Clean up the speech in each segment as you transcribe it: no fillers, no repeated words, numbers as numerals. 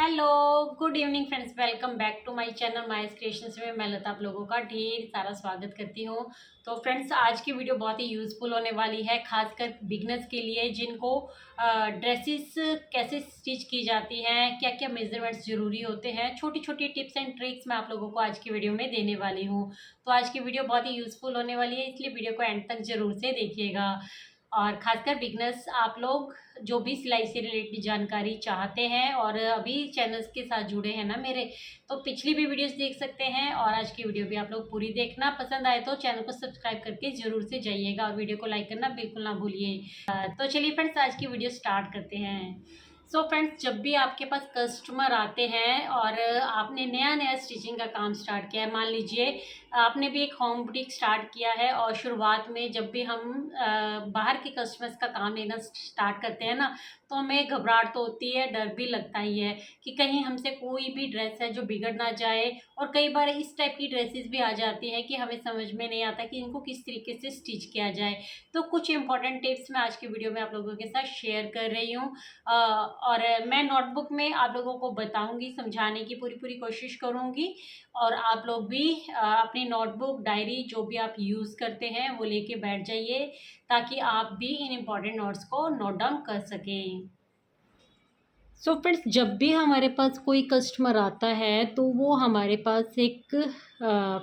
Hello, good evening friends. Welcome back to my channel my creations में मैं लता आप लोगों का ढेर सारा स्वागत करती हूँ। तो फ्रेंड्स, आज की वीडियो बहुत ही यूज़फुल होने वाली है, खासकर बिगनर्स के लिए जिनको ड्रेसेस कैसे स्टिच की जाती हैं, क्या क्या मेजरमेंट्स ज़रूरी होते हैं, छोटी छोटी टिप्स एंड ट्रिक्स मैं आप लोगों को आज की वीडियो में देने वाली हूँ। तो आज की वीडियो बहुत ही यूज़फुल होने वाली है, इसलिए वीडियो को एंड तक ज़रूर से देखिएगा। और खासकर बिगनर्स आप लोग जो भी सिलाई से रिलेटेड जानकारी चाहते हैं और अभी चैनल्स के साथ जुड़े हैं ना मेरे, तो पिछली भी वीडियोस देख सकते हैं और आज की वीडियो भी आप लोग पूरी देखना। पसंद आए तो चैनल को सब्सक्राइब करके जरूर से जाइएगा और वीडियो को लाइक करना बिल्कुल ना भूलिए। तो चलिए फ्रेंड्स, आज की वीडियो स्टार्ट करते हैं। सो फ्रेंड्स, जब भी आपके पास कस्टमर आते हैं और आपने नया नया स्टिचिंग का काम स्टार्ट किया है, मान लीजिए आपने भी एक होम बुटीक स्टार्ट किया है और शुरुआत में जब भी हम बाहर के कस्टमर्स का काम लेना स्टार्ट करते हैं ना, तो हमें घबराहट तो होती है, डर भी लगता ही है कि कहीं हमसे कोई भी ड्रेस है जो बिगड़ ना जाए। और कई बार इस टाइप की ड्रेसेस भी आ जाती हैं कि हमें समझ में नहीं आता कि इनको किस तरीके से स्टिच किया जाए। तो कुछ इंपॉर्टेंट टिप्स मैं आज की वीडियो में आप लोगों के साथ शेयर कर रही हूँ और मैं नोटबुक में आप लोगों को बताऊंगी, समझाने की पूरी पूरी कोशिश करूंगी। और आप लोग भी अपनी नोटबुक, डायरी जो भी आप यूज़ करते हैं वो लेके बैठ जाइए, ताकि आप भी इन इम्पॉर्टेंट नोट्स को नोट डाउन कर सकें। सो फ्रेंड्स, जब भी हमारे पास कोई कस्टमर आता है तो वो हमारे पास एक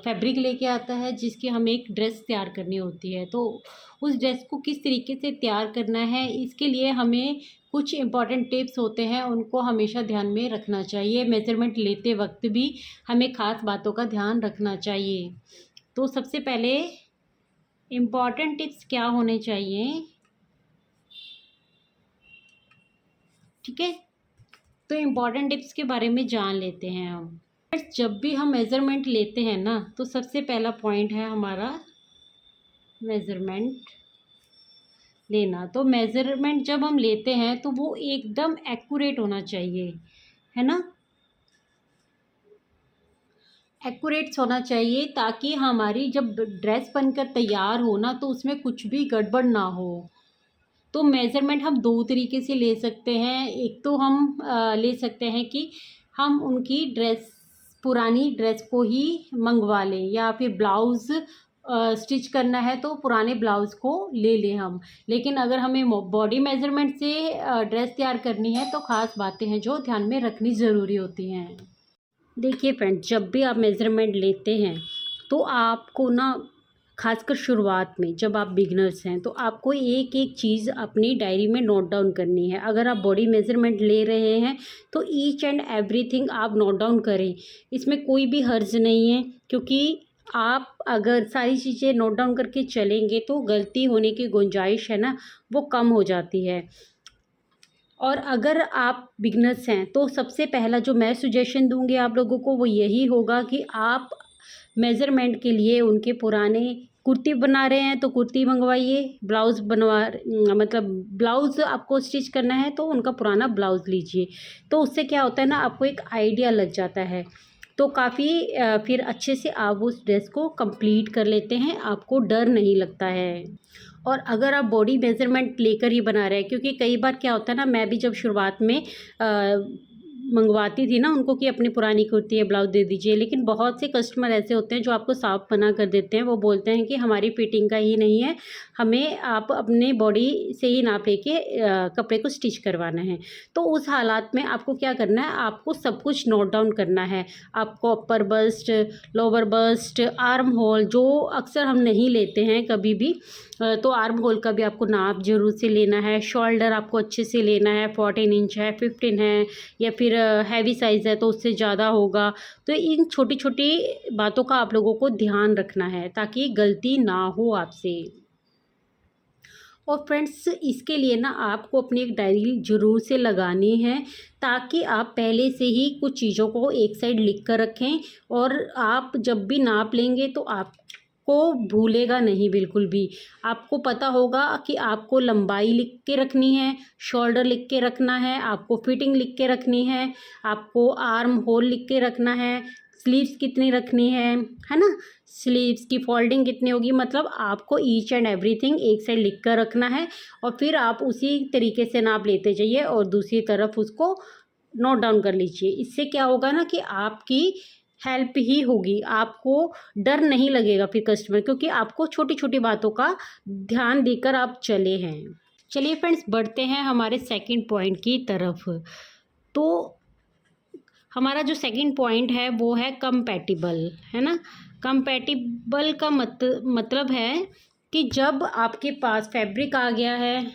फैब्रिक लेके आता है जिसकी हमें एक ड्रेस तैयार करनी होती है। तो उस ड्रेस को किस तरीके से तैयार करना है, इसके लिए हमें कुछ इम्पॉर्टेंट टिप्स होते हैं, उनको हमेशा ध्यान में रखना चाहिए। मेजरमेंट लेते वक्त भी हमें ख़ास बातों का ध्यान रखना चाहिए। तो सबसे पहले इम्पॉर्टेंट टिप्स क्या होने चाहिए, ठीक है? तो इम्पॉर्टेंट टिप्स के बारे में जान लेते हैं हम। जब भी हम मेज़रमेंट लेते हैं ना, तो सबसे पहला पॉइंट है हमारा मेज़रमेंट लेना। तो मेज़रमेंट जब हम लेते हैं तो वो एकदम एक्यूरेट होना चाहिए, है ना? एक्यूरेट होना चाहिए ताकि हमारी जब ड्रेस बनकर तैयार हो ना, तो उसमें कुछ भी गड़बड़ ना हो। तो मेज़रमेंट हम दो तरीके से ले सकते हैं। एक तो हम ले सकते हैं कि हम उनकी ड्रेस, पुरानी ड्रेस को ही मंगवा लें, या फिर ब्लाउज़ स्टिच करना है तो पुराने ब्लाउज़ को ले लें हम। लेकिन अगर हमें बॉडी मेज़रमेंट से ड्रेस तैयार करनी है तो ख़ास बातें हैं जो ध्यान में रखनी ज़रूरी होती हैं। देखिए फ्रेंड्स, जब भी आप मेज़रमेंट लेते हैं तो आपको ना, खासकर शुरुआत में जब आप बिगनर्स हैं, तो आपको एक एक चीज़ अपनी डायरी में नोट डाउन करनी है। अगर आप बॉडी मेज़रमेंट ले रहे हैं तो ईच एंड एवरीथिंग आप नोट डाउन करें, इसमें कोई भी हर्ज नहीं है। क्योंकि आप अगर सारी चीज़ें नोट डाउन करके चलेंगे तो गलती होने की गुंजाइश है ना, वो कम हो जाती है। और अगर आप बिगनर्स हैं तो सबसे पहला जो मैं सजेशन दूंगी आप लोगों को वो यही होगा कि आप मेज़रमेंट के लिए उनके पुराने कुर्ती बना रहे हैं तो कुर्ती मंगवाइए, ब्लाउज़ बनवा मतलब ब्लाउज़ आपको स्टिच करना है तो उनका पुराना ब्लाउज़ लीजिए। तो उससे क्या होता है ना, आपको एक आइडिया लग जाता है, तो काफ़ी फिर अच्छे से आप उस ड्रेस को कंप्लीट कर लेते हैं, आपको डर नहीं लगता है। और अगर आप बॉडी मेज़रमेंट लेकर ही बना रहे हैं, क्योंकि कई बार क्या होता है ना, मैं भी जब शुरुआत में मंगवाती थी ना उनको कि अपनी पुरानी कुर्ती है ब्लाउज़ दे दीजिए, लेकिन बहुत से कस्टमर ऐसे होते हैं जो आपको साफ मना कर देते हैं। वो बोलते हैं कि हमारी फिटिंग का ही नहीं है, हमें आप अपने बॉडी से ही नाप लेके कपड़े को स्टिच करवाना है। तो उस हालात में आपको क्या करना है, आपको सब कुछ नोट डाउन करना है। आपको upper bust, lower bust, armhole जो अक्सर हम नहीं लेते हैं कभी भी, तो आर्म होल का भी आपको नाप ज़रूर से लेना है। शोल्डर आपको अच्छे से लेना है, 14 इंच है, 15 है, या फिर हैवी साइज़ है तो उससे ज़्यादा होगा। तो इन छोटी छोटी बातों का आप लोगों को ध्यान रखना है ताकि गलती ना हो आपसे। और फ्रेंड्स, इसके लिए ना आपको अपनी एक डायरी ज़रूर से लगानी है, ताकि आप पहले से ही कुछ चीज़ों को एक साइड लिख कर रखें, और आप जब भी नाप लेंगे तो आपको भूलेगा नहीं बिल्कुल भी। आपको पता होगा कि आपको लंबाई लिख के रखनी है, शोल्डर लिख के रखना है, आपको फिटिंग लिख के रखनी है, आपको आर्म होल लिख के रखना है, स्लीव्स कितनी रखनी है ना, स्लीव्स की फोल्डिंग कितनी होगी। मतलब आपको ईच एंड एवरीथिंग एक साइड लिख कर रखना है, और फिर आप उसी तरीके से नाप लेते जाइए और दूसरी तरफ उसको नोट डाउन कर लीजिए। इससे क्या होगा ना कि आपकी हेल्प ही होगी, आपको डर नहीं लगेगा फिर कस्टमर, क्योंकि आपको छोटी छोटी बातों का ध्यान देकर आप चले हैं। चलिए फ्रेंड्स, बढ़ते हैं हमारे सेकंड पॉइंट की तरफ। तो हमारा जो सेकंड पॉइंट है वो है कंपैटिबल, है ना। कंपैटिबल का मतलब है कि जब आपके पास फैब्रिक आ गया है,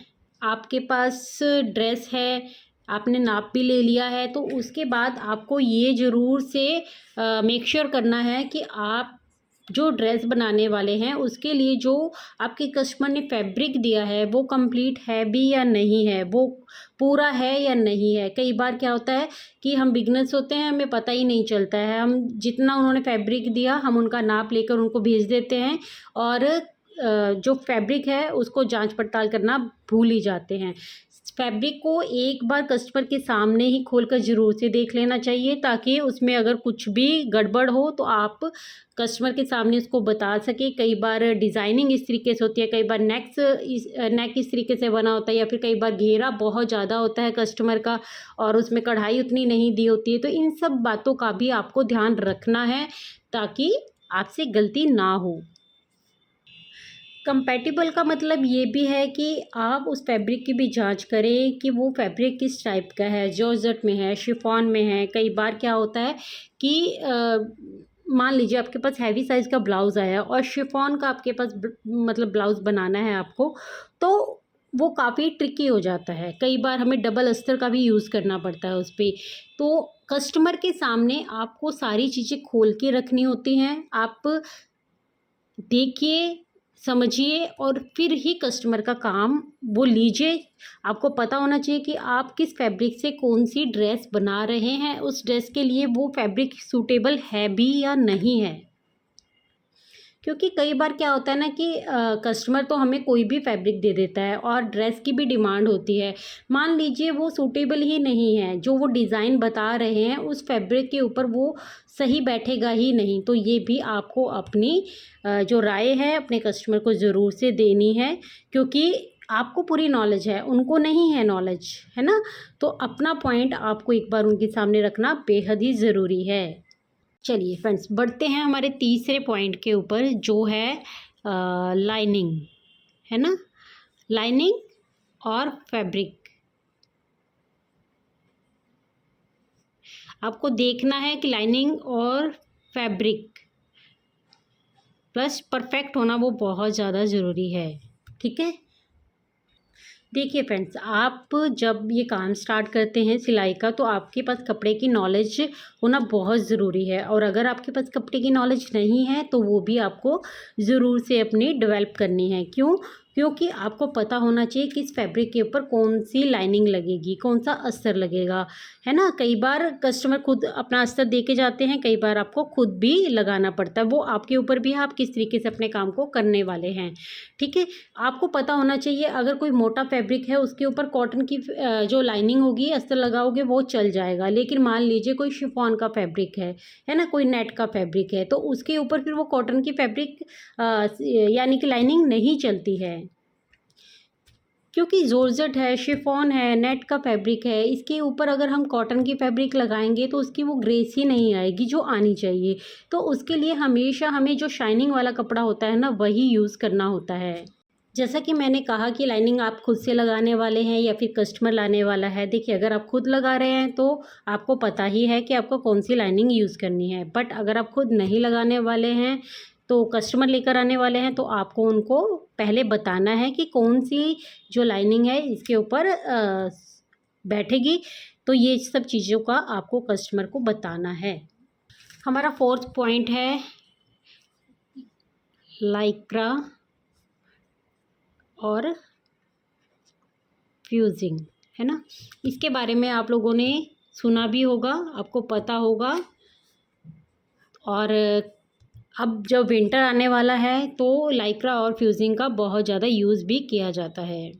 आपके पास ड्रेस है, आपने नाप भी ले लिया है, तो उसके बाद आपको ये ज़रूर से मेक श्योर करना है कि आप जो ड्रेस बनाने वाले हैं उसके लिए जो आपके कस्टमर ने फैब्रिक दिया है वो कंप्लीट है भी या नहीं है, वो पूरा है या नहीं है। कई बार क्या होता है कि हम बिगनर्स होते हैं, हमें पता ही नहीं चलता है, हम जितना उन्होंने फैब्रिक दिया हम उनका नाप लेकर उनको भेज देते हैं और जो फैब्रिक है उसको जांच पड़ताल करना भूल ही जाते हैं। फैब्रिक को एक बार कस्टमर के सामने ही खोलकर ज़रूर से देख लेना चाहिए, ताकि उसमें अगर कुछ भी गड़बड़ हो तो आप कस्टमर के सामने उसको बता सके। कई बार डिज़ाइनिंग इस तरीके से होती है, कई बार नेक इस तरीके से बना होता है, या फिर कई बार घेरा बहुत ज़्यादा होता है कस्टमर का और उसमें कढ़ाई उतनी नहीं दी होती है। तो इन सब बातों का भी आपको ध्यान रखना है ताकि आपसे गलती ना हो। कंपैटिबल का मतलब ये भी है कि आप उस फैब्रिक की भी जांच करें कि वो फैब्रिक किस टाइप का है, जॉर्जेट में है, शिफॉन में है। कई बार क्या होता है कि मान लीजिए आपके पास हैवी साइज़ का ब्लाउज़ आया और शिफॉन का आपके पास मतलब ब्लाउज़ बनाना है आपको, तो वो काफ़ी ट्रिकी हो जाता है। कई बार हमें डबल अस्तर का भी यूज़ करना पड़ता है उस पे। तो कस्टमर के सामने आपको सारी चीज़ें खोल के रखनी होती हैं। आप देखिए, समझिए और फिर ही कस्टमर का काम वो लीजिए। आपको पता होना चाहिए कि आप किस फैब्रिक से कौन-सी ड्रेस बना रहे हैं, उस ड्रेस के लिए वो फैब्रिक सूटेबल है भी या नहीं है। क्योंकि कई बार क्या होता है ना कि कस्टमर तो हमें कोई भी फैब्रिक दे देता है और ड्रेस की भी डिमांड होती है। मान लीजिए वो सूटेबल ही नहीं है, जो वो डिज़ाइन बता रहे हैं उस फैब्रिक के ऊपर वो सही बैठेगा ही नहीं। तो ये भी आपको अपनी जो राय है अपने कस्टमर को ज़रूर से देनी है, क्योंकि आपको पूरी नॉलेज है, उनको नहीं है नॉलेज, है ना। तो अपना पॉइंट आपको एक बार उनके सामने रखना बेहद ही ज़रूरी है। चलिए फ्रेंड्स, बढ़ते हैं हमारे तीसरे पॉइंट के ऊपर, जो है लाइनिंग, है ना। लाइनिंग और फैब्रिक आपको देखना है कि लाइनिंग और फैब्रिक प्लस परफेक्ट होना वो बहुत ज़्यादा ज़रूरी है। ठीक है। देखिए फ्रेंड्स, आप जब ये काम स्टार्ट करते हैं सिलाई का, तो आपके पास कपड़े की नॉलेज होना बहुत ज़रूरी है, और अगर आपके पास कपड़े की नॉलेज नहीं है तो वो भी आपको ज़रूर से अपनी डेवलप करनी है। क्यों? क्योंकि आपको पता होना चाहिए कि इस फैब्रिक के ऊपर कौन सी लाइनिंग लगेगी, कौन सा अस्तर लगेगा, है ना। कई बार कस्टमर खुद अपना अस्तर दे के जाते हैं, कई बार आपको खुद भी लगाना पड़ता है। वो आपके ऊपर भी है, आप किस तरीके से अपने काम को करने वाले हैं। ठीक है। आपको पता होना चाहिए, अगर कोई मोटा फैब्रिक है उसके ऊपर कॉटन की जो लाइनिंग होगी, अस्तर लगाओगे वो चल जाएगा। लेकिन मान लीजिए कोई शिफॉन का फैब्रिक है ना, कोई नेट का फैब्रिक है, तो उसके ऊपर फिर वो कॉटन की फैब्रिक यानी कि लाइनिंग नहीं चलती है। क्योंकि जॉर्जेट है, शिफॉन है, नेट का फैब्रिक है, इसके ऊपर अगर हम कॉटन की फैब्रिक लगाएंगे तो उसकी वो ग्रेस ही नहीं आएगी जो आनी चाहिए। तो उसके लिए हमेशा हमें जो शाइनिंग वाला कपड़ा होता है ना, वही यूज़ करना होता है। जैसा कि मैंने कहा कि लाइनिंग आप खुद से लगाने वाले हैं या फिर कस्टमर लाने वाला है। देखिए, अगर आप खुद लगा रहे हैं तो आपको पता ही है कि आपको कौन सी लाइनिंग यूज़ करनी है। बट अगर आप खुद नहीं लगाने वाले हैं, तो कस्टमर लेकर आने वाले हैं, तो आपको उनको पहले बताना है कि कौन सी जो लाइनिंग है इसके ऊपर बैठेगी। तो ये सब चीज़ों का आपको कस्टमर को बताना है। हमारा फोर्थ पॉइंट है लाइक्रा और फ्यूजिंग, है ना। इसके बारे में आप लोगों ने सुना भी होगा, आपको पता होगा। और अब जब विंटर आने वाला है तो लाइक्रा और फ्यूजिंग का बहुत ज़्यादा यूज़ भी किया जाता है।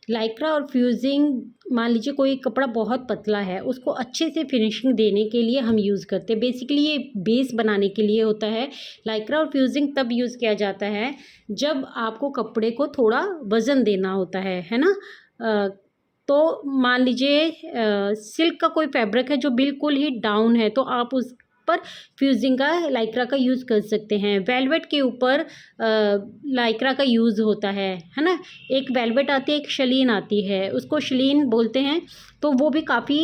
लाइक्रा और फ्यूजिंग, मान लीजिए कोई कपड़ा बहुत पतला है, उसको अच्छे से फिनिशिंग देने के लिए हम यूज़ करते हैं। बेसिकली ये बेस बनाने के लिए होता है। लाइक्रा और फ्यूजिंग तब यूज़ किया जाता है जब आपको कपड़े को थोड़ा वज़न देना होता है ना। तो मान लीजिए सिल्क का कोई फैब्रिक है जो बिल्कुल ही डाउन है, तो आप उस पर फ्यूजिंग का लाइक्रा का यूज़ कर सकते हैं। वेलवेट के ऊपर लाइक्रा का यूज़ होता है ना। एक वेलवेट आती है, एक शलीन आती है, उसको शलीन बोलते हैं। तो वो भी काफ़ी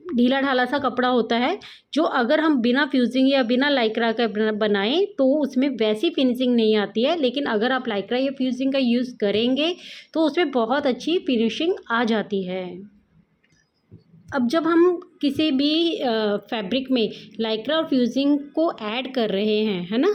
ढीला ढाला सा कपड़ा होता है, जो अगर हम बिना फ्यूजिंग या बिना लाइक्रा का बनाएं तो उसमें वैसी फिनिशिंग नहीं आती है। लेकिन अगर आप लाइक्रा या फ्यूजिंग का यूज़ करेंगे तो उसमें बहुत अच्छी फिनिशिंग आ जाती है। अब जब हम किसी भी फैब्रिक में लाइक्रा और फ्यूजिंग को ऐड कर रहे हैं, है ना,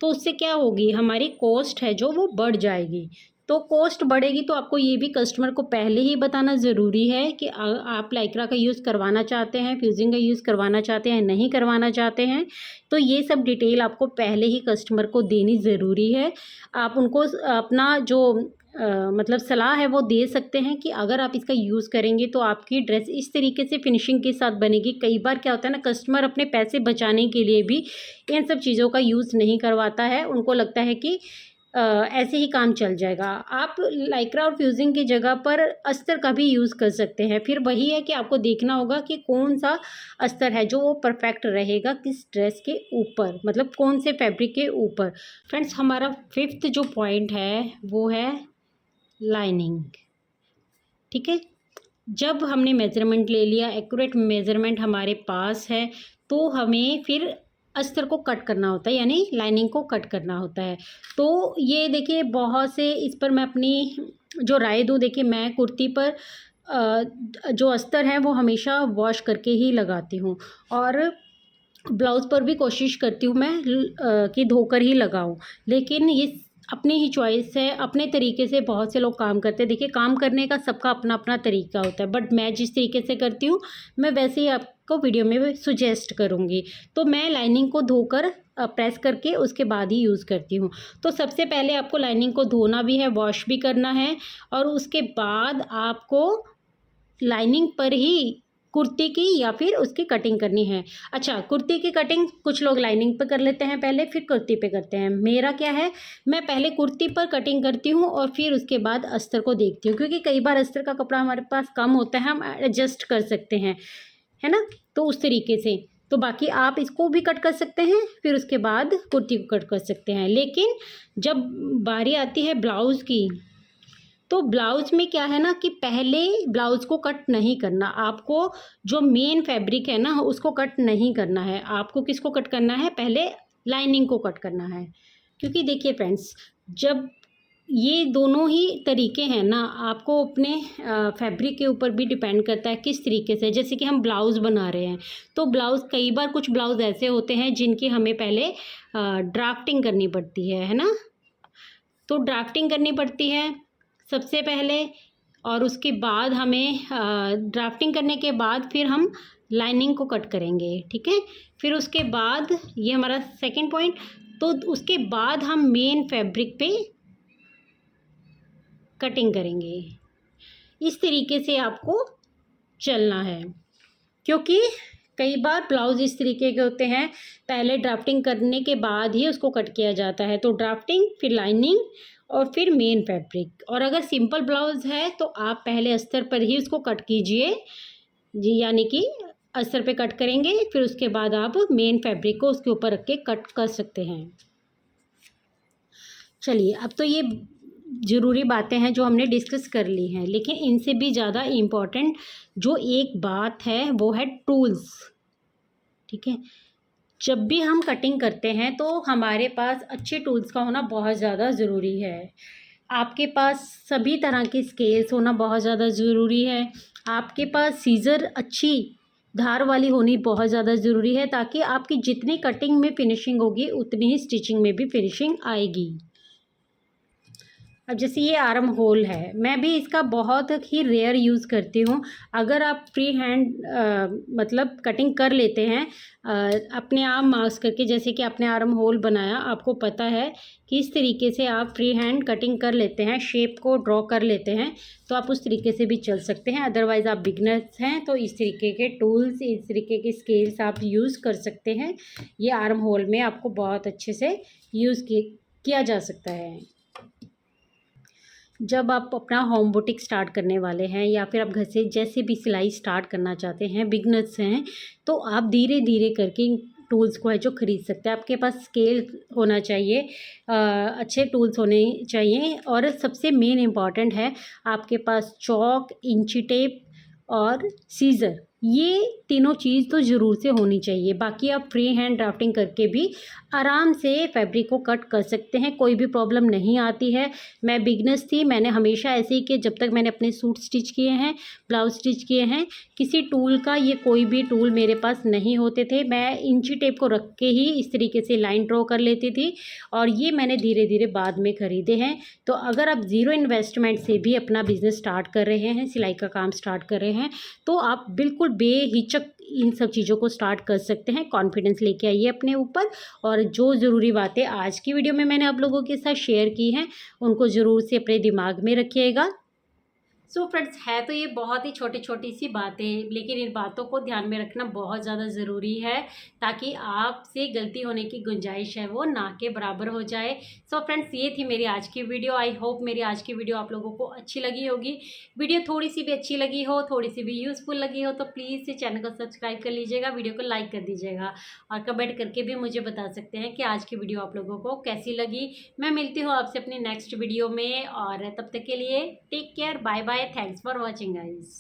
तो उससे क्या होगी, हमारी कॉस्ट है जो वो बढ़ जाएगी। तो कॉस्ट बढ़ेगी तो आपको ये भी कस्टमर को पहले ही बताना ज़रूरी है कि आप लाइक्रा का यूज़ करवाना चाहते हैं, फ्यूजिंग का यूज़ करवाना चाहते हैं, नहीं करवाना चाहते हैं। तो ये सब डिटेल आपको पहले ही कस्टमर को देनी ज़रूरी है। आप उनको अपना जो मतलब सलाह है वो दे सकते हैं कि अगर आप इसका यूज़ करेंगे तो आपकी ड्रेस इस तरीके से फिनिशिंग के साथ बनेगी। कई बार क्या होता है ना, कस्टमर अपने पैसे बचाने के लिए भी इन सब चीज़ों का यूज़ नहीं करवाता है। उनको लगता है कि ऐसे ही काम चल जाएगा। आप लाइक्रा और फ्यूजिंग की जगह पर अस्तर का भी यूज़ कर सकते हैं। फिर वही है कि आपको देखना होगा कि कौन सा अस्तर है जो वो परफेक्ट रहेगा किस ड्रेस के ऊपर, मतलब कौन से फैब्रिक के ऊपर। फ्रेंड्स, हमारा 5th जो पॉइंट है वो है लाइनिंग। ठीक है, जब हमने मेज़रमेंट ले लिया, एक्यूरेट मेज़रमेंट हमारे पास है, तो हमें फिर अस्तर को कट करना होता है, यानी लाइनिंग को कट करना होता है। तो ये देखिए, बहुत से इस पर मैं अपनी जो राय दूँ, देखिए मैं कुर्ती पर जो अस्तर है वो हमेशा वॉश करके ही लगाती हूँ, और ब्लाउज़ पर भी कोशिश करती हूँ मैं कि धोकर ही लगाऊँ। लेकिन ये अपनी ही चॉइस है, अपने तरीके से बहुत से लोग काम करते हैं। देखिए, काम करने का सबका अपना अपना तरीका होता है, बट मैं जिस तरीके से करती हूँ मैं वैसे ही आपको वीडियो में सुजेस्ट करूँगी। तो मैं लाइनिंग को धोकर प्रेस करके उसके बाद ही यूज़ करती हूँ। तो सबसे पहले आपको लाइनिंग को धोना भी है, वॉश भी करना है, और उसके बाद आपको लाइनिंग पर ही कुर्ती की या फिर उसकी कटिंग करनी है। अच्छा, कुर्ती की कटिंग कुछ लोग लाइनिंग पे कर लेते हैं पहले, फिर कुर्ती पे करते हैं। मेरा क्या है, मैं पहले कुर्ती पर कटिंग करती हूँ और फिर उसके बाद अस्तर को देखती हूँ, क्योंकि कई बार अस्तर का कपड़ा हमारे पास कम होता है, हम एडजस्ट कर सकते हैं, है ना। तो उस तरीके से तो बाकी आप इसको भी कट कर सकते हैं, फिर उसके बाद कुर्ती को कट कर सकते हैं। लेकिन जब बारी आती है ब्लाउज़ की, तो ब्लाउज़ में क्या है ना कि पहले ब्लाउज़ को कट नहीं करना, आपको जो मेन फैब्रिक है ना उसको कट नहीं करना है। आपको किसको कट करना है, पहले लाइनिंग को कट करना है। क्योंकि देखिए फ्रेंड्स, जब ये दोनों ही तरीके हैं ना, आपको अपने फैब्रिक के ऊपर भी डिपेंड करता है किस तरीके से। जैसे कि हम ब्लाउज़ बना रहे हैं, तो ब्लाउज़ कई बार कुछ ब्लाउज़ ऐसे होते हैं जिनकी हमें पहले ड्राफ्टिंग करनी पड़ती है ना। तो ड्राफ्टिंग करनी पड़ती है सबसे पहले, और उसके बाद हमें ड्राफ्टिंग करने के बाद फिर हम लाइनिंग को कट करेंगे। ठीक है, फिर उसके बाद ये हमारा सेकंड पॉइंट, तो उसके बाद हम मेन फैब्रिक पे कटिंग करेंगे। इस तरीके से आपको चलना है, क्योंकि कई बार ब्लाउज़ इस तरीके के होते हैं, पहले ड्राफ्टिंग करने के बाद ही उसको कट किया जाता है। तो ड्राफ्टिंग, फिर लाइनिंग और फिर मेन फैब्रिक। और अगर सिंपल ब्लाउज़ है तो आप पहले अस्तर पर ही उसको कट कीजिए जी, यानी कि अस्तर पे कट करेंगे, फिर उसके बाद आप मेन फैब्रिक को उसके ऊपर रख के कट कर सकते हैं। चलिए, अब तो ये ज़रूरी बातें हैं जो हमने डिस्कस कर ली हैं, लेकिन इनसे भी ज़्यादा इम्पॉर्टेंट जो एक बात है वो है टूल्स। ठीक है, जब भी हम कटिंग करते हैं तो हमारे पास अच्छे टूल्स का होना बहुत ज़्यादा ज़रूरी है। आपके पास सभी तरह के स्केल्स होना बहुत ज़्यादा ज़रूरी है। आपके पास सीज़र अच्छी धार वाली होनी बहुत ज़्यादा ज़रूरी है, ताकि आपकी जितनी कटिंग में फिनिशिंग होगी उतनी ही स्टिचिंग में भी फिनिशिंग आएगी। अब जैसे ये आर्म होल है, मैं भी इसका बहुत ही रेयर यूज़ करती हूँ। अगर आप फ्री हैंड मतलब कटिंग कर लेते हैं अपने आप मार्क्स करके, जैसे कि आपने आर्म होल बनाया, आपको पता है कि इस तरीके से आप फ्री हैंड कटिंग कर लेते हैं, शेप को ड्रॉ कर लेते हैं, तो आप उस तरीके से भी चल सकते हैं। अदरवाइज़ आप बिगनर्स हैं तो इस तरीके के टूल्स, इस तरीके के स्केल्स आप यूज़ कर सकते हैं। ये आर्म होल में आपको बहुत अच्छे से यूज़ किया जा सकता है। जब आप अपना होम बुटीक स्टार्ट करने वाले हैं या फिर आप घर से जैसे भी सिलाई स्टार्ट करना चाहते हैं, बिगनर्स हैं, तो आप धीरे धीरे करके इन टूल्स को है जो ख़रीद सकते हैं। आपके पास स्केल होना चाहिए, अच्छे टूल्स होने चाहिए, और सबसे मेन इम्पॉर्टेंट है आपके पास चॉक, इंची टेप और सीज़र। ये तीनों चीज़ तो ज़रूर से होनी चाहिए। बाकी आप फ्री हैंड ड्राफ्टिंग करके भी आराम से फैब्रिक को कट कर सकते हैं, कोई भी प्रॉब्लम नहीं आती है। मैं बिगनर्स थी, मैंने हमेशा ऐसे ही किया। जब तक मैंने अपने सूट स्टिच किए हैं, ब्लाउज स्टिच किए हैं, किसी टूल का, ये कोई भी टूल मेरे पास नहीं होते थे। मैं इंची टेप को रख के ही इस तरीके से लाइन ड्रॉ कर लेती थी, और ये मैंने धीरे धीरे बाद में ख़रीदे हैं। तो अगर आप ज़ीरो इन्वेस्टमेंट से भी अपना बिज़नेस स्टार्ट कर रहे हैं, सिलाई का काम स्टार्ट कर रहे हैं, तो आप बिल्कुल बेहिचक इन सब चीज़ों को स्टार्ट कर सकते हैं। कॉन्फिडेंस लेके आइए अपने ऊपर, और जो ज़रूरी बातें आज की वीडियो में मैंने आप लोगों के साथ शेयर की हैं, उनको ज़रूर से अपने दिमाग में रखिएगा। सो फ्रेंड्स, है तो ये बहुत ही छोटी छोटी सी बातें, लेकिन इन बातों को ध्यान में रखना बहुत ज़्यादा ज़रूरी है, ताकि आपसे गलती होने की गुंजाइश है वो ना के बराबर हो जाए। सो फ्रेंड्स, ये थी मेरी आज की वीडियो। आई होप मेरी आज की वीडियो आप लोगों को अच्छी लगी होगी। वीडियो थोड़ी सी भी अच्छी लगी हो, थोड़ी सी भी यूज़फुल लगी हो, तो प्लीज़ से चैनल को सब्सक्राइब कर लीजिएगा, वीडियो को लाइक कर दीजिएगा, और कमेंट करके भी मुझे बता सकते हैं कि आज की वीडियो आप लोगों को कैसी लगी। मैं मिलती हूँ आपसे अपनी नेक्स्ट वीडियो में, और तब तक के लिए take care, bye bye, thanks for watching guys.